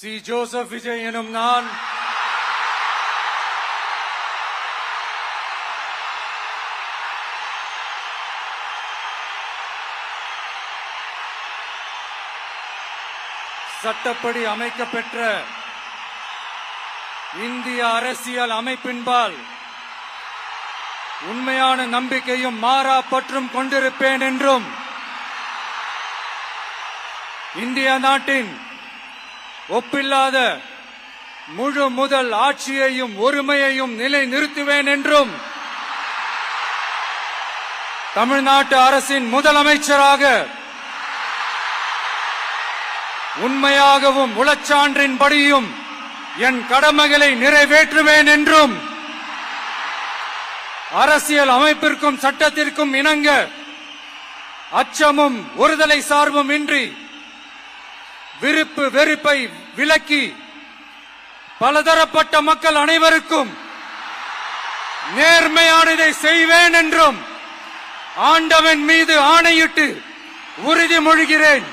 C. Joseph Vijay எனும் நான் சட்டப்படி அமைக்கப்பெற்ற இந்திய அரசியல் அமைப்பின்பால் உண்மையான நம்பிக்கையும் மாறா பற்றும் கொண்டிருப்பேன் என்றும் இந்திய நாட்டின் ஒப்பில்லாத முழு முதல் ஆட்சியையும் ஒருமையையும் நிலைநிறுத்துவேன் என்றும் தமிழ்நாட்டு அரசின் முதலமைச்சராக உண்மையாகவும் உளச்சான்றின்படியும் என் கடமைகளை நிறைவேற்றுவேன் என்றும் அரசியல் அமைப்பிற்கும் சட்டத்திற்கும் இணங்க அச்சமும் ஒருதலை சார்பும் இன்றி விருப்பு வெறுப்பை விலக்கி பலதரப்பட்ட மக்கள் அனைவருக்கும் நேர்மையானதை செய்வேன் என்றும் ஆண்டவன் மீது ஆணையிட்டு உறுதிமொழிகிறேன்.